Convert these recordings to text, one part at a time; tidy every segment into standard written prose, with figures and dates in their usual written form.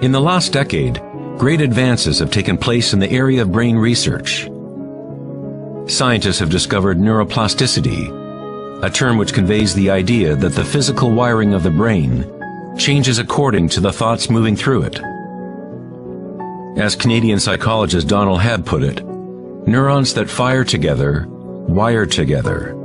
In the last decade, great advances have taken place in the area of brain research. Scientists have discovered neuroplasticity, a term which conveys the idea that the physical wiring of the brain changes according to the thoughts moving through it. As Canadian psychologist Donald Hebb put it, neurons that fire together, wire together.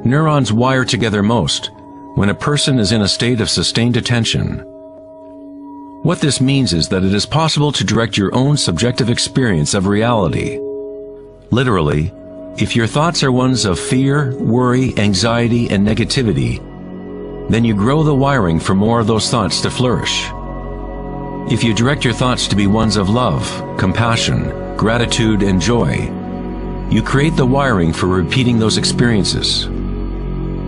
Neurons wire together most when a person is in a state of sustained attention. What this means is that it is possible to direct your own subjective experience of reality. Literally, if your thoughts are ones of fear, worry, anxiety, and negativity, then you grow the wiring for more of those thoughts to flourish. If you direct your thoughts to be ones of love, compassion, gratitude, and joy, you create the wiring for repeating those experiences.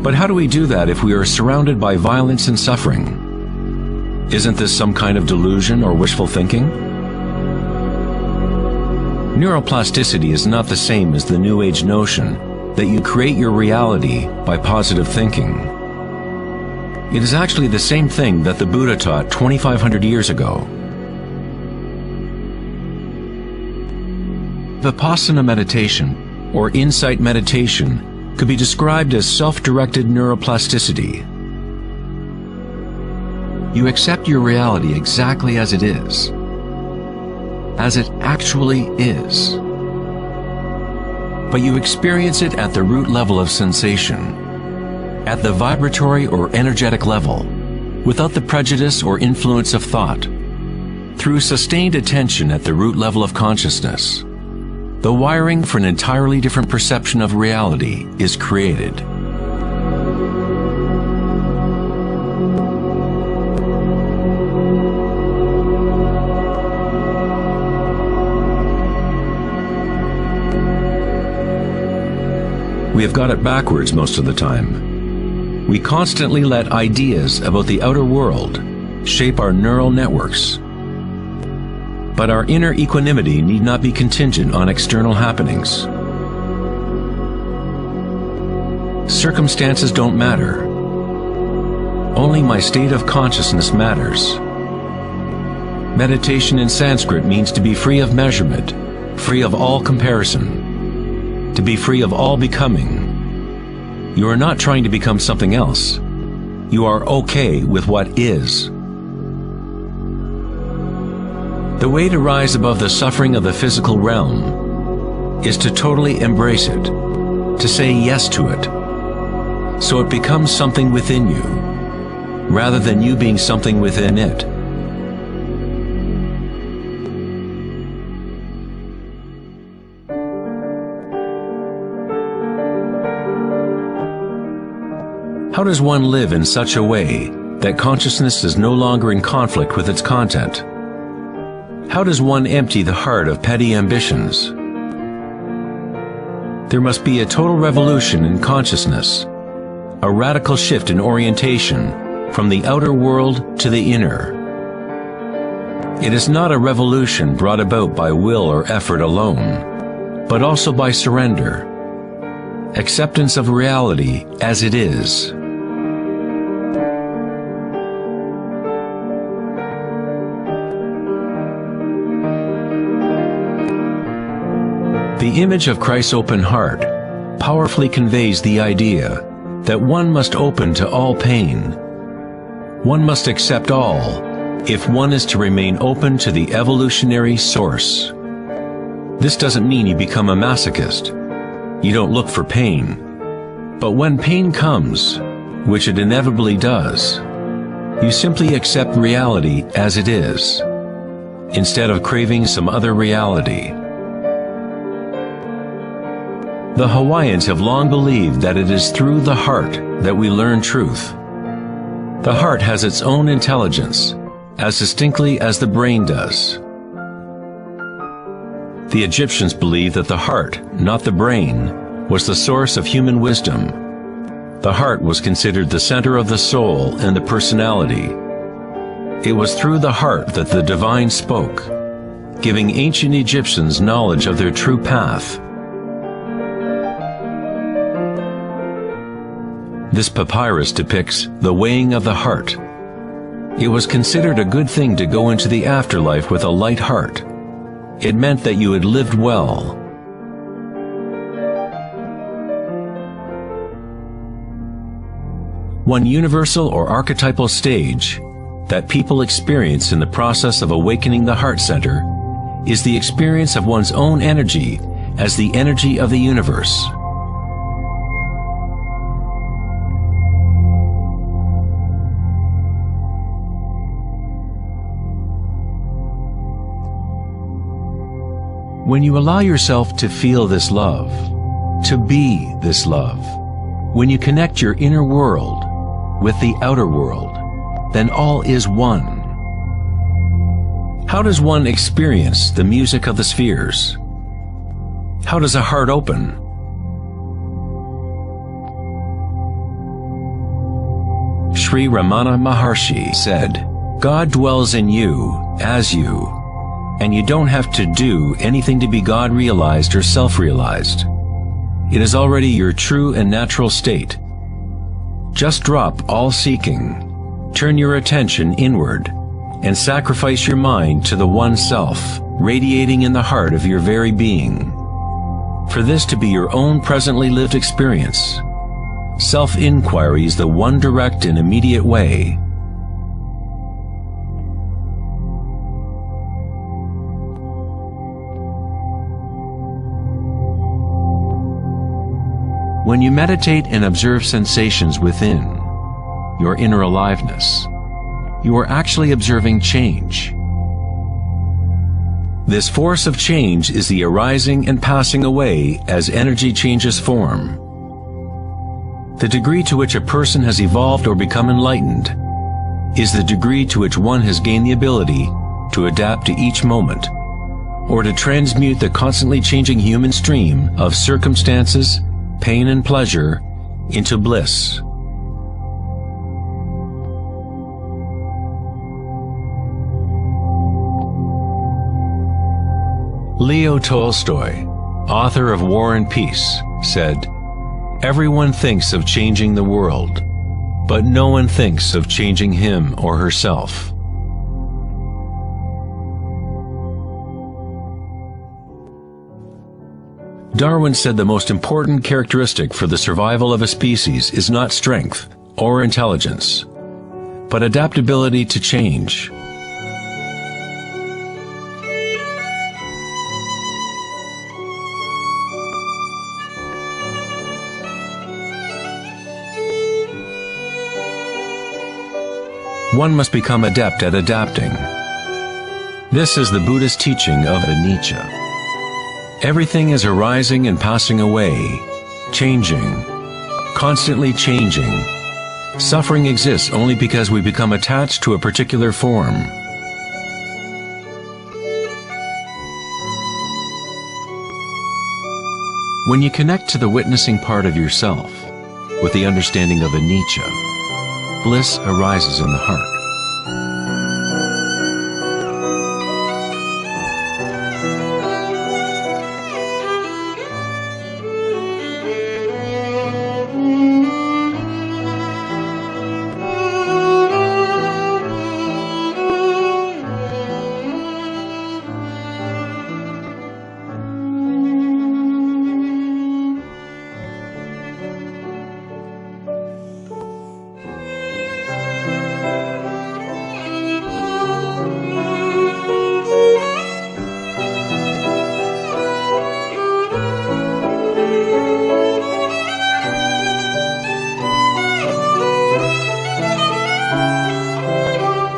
But how do we do that if we are surrounded by violence and suffering? Isn't this some kind of delusion or wishful thinking? Neuroplasticity is not the same as the New Age notion that you create your reality by positive thinking. It is actually the same thing that the Buddha taught 2,500 years ago. Vipassana meditation, or insight meditation, could be described as self-directed neuroplasticity. You accept your reality exactly as it is, as it actually is. But you experience it at the root level of sensation, at the vibratory or energetic level, without the prejudice or influence of thought. Through sustained attention at the root level of consciousness, the wiring for an entirely different perception of reality is created. We have got it backwards most of the time. We constantly let ideas about the outer world shape our neural networks. But our inner equanimity need not be contingent on external happenings. Circumstances don't matter. Only my state of consciousness matters. Meditation in Sanskrit means to be free of measurement, free of all comparison, to be free of all becoming. You are not trying to become something else. You are okay with what is. The way to rise above the suffering of the physical realm is to totally embrace it, to say yes to it, so it becomes something within you, rather than you being something within it. How does one live in such a way that consciousness is no longer in conflict with its content? How does one empty the heart of petty ambitions? There must be a total revolution in consciousness, a radical shift in orientation from the outer world to the inner. It is not a revolution brought about by will or effort alone, but also by surrender, acceptance of reality as it is. The image of Christ's open heart powerfully conveys the idea that one must open to all pain. One must accept all if one is to remain open to the evolutionary source. This doesn't mean you become a masochist. You don't look for pain. But when pain comes, which it inevitably does, you simply accept reality as it is, instead of craving some other reality. The Hawaiians have long believed that it is through the heart that we learn truth. The heart has its own intelligence, as distinctly as the brain does. The Egyptians believed that the heart, not the brain, was the source of human wisdom. The heart was considered the center of the soul and the personality. It was through the heart that the divine spoke, giving ancient Egyptians knowledge of their true path. This papyrus depicts the weighing of the heart. It was considered a good thing to go into the afterlife with a light heart. It meant that you had lived well. One universal or archetypal stage that people experience in the process of awakening the heart center is the experience of one's own energy as the energy of the universe. When you allow yourself to feel this love, to be this love, when you connect your inner world with the outer world, then all is one. How does one experience the music of the spheres? How does a heart open? Sri Ramana Maharshi said, "God dwells in you, as you, and you don't have to do anything to be God-realized or self-realized. It is already your true and natural state. Just drop all seeking, turn your attention inward, and sacrifice your mind to the one self, radiating in the heart of your very being. For this to be your own presently lived experience, self-inquiry is the one direct and immediate way. When you meditate and observe sensations within, your inner aliveness, you are actually observing change. This force of change is the arising and passing away as energy changes form. The degree to which a person has evolved or become enlightened is the degree to which one has gained the ability to adapt to each moment, or to transmute the constantly changing human stream of circumstances, pain and pleasure, into bliss. Leo Tolstoy, author of War and Peace, said, "Everyone thinks of changing the world, but no one thinks of changing him or herself." Darwin said the most important characteristic for the survival of a species is not strength or intelligence, but adaptability to change. One must become adept at adapting. This is the Buddhist teaching of anicca. Everything is arising and passing away, changing, constantly changing. Suffering exists only because we become attached to a particular form. When you connect to the witnessing part of yourself with the understanding of anicca, bliss arises in the heart.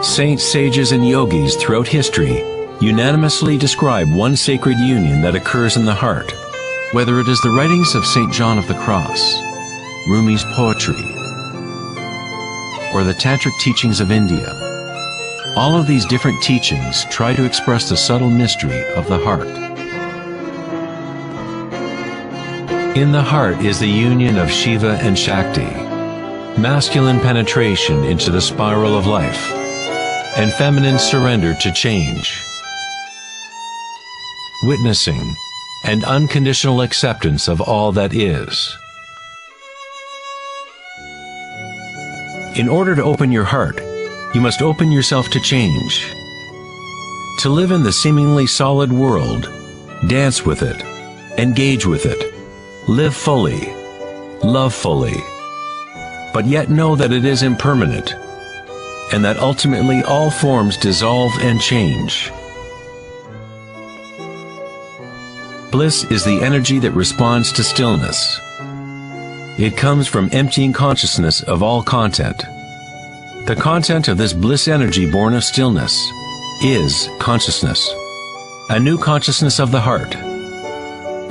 Saints, sages, and yogis throughout history unanimously describe one sacred union that occurs in the heart. Whether it is the writings of St. John of the Cross, Rumi's poetry, or the tantric teachings of India, all of these different teachings try to express the subtle mystery of the heart. In the heart is the union of Shiva and Shakti, masculine penetration into the spiral of life, and feminine surrender to change. Witnessing and unconditional acceptance of all that is. In order to open your heart, you must open yourself to change. To live in the seemingly solid world, dance with it, engage with it, live fully, love fully, but yet know that it is impermanent, and that ultimately all forms dissolve and change. Bliss is the energy that responds to stillness. It comes from emptying consciousness of all content. The content of this bliss energy born of stillness is consciousness, a new consciousness of the heart,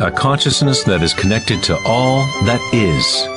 a consciousness that is connected to all that is.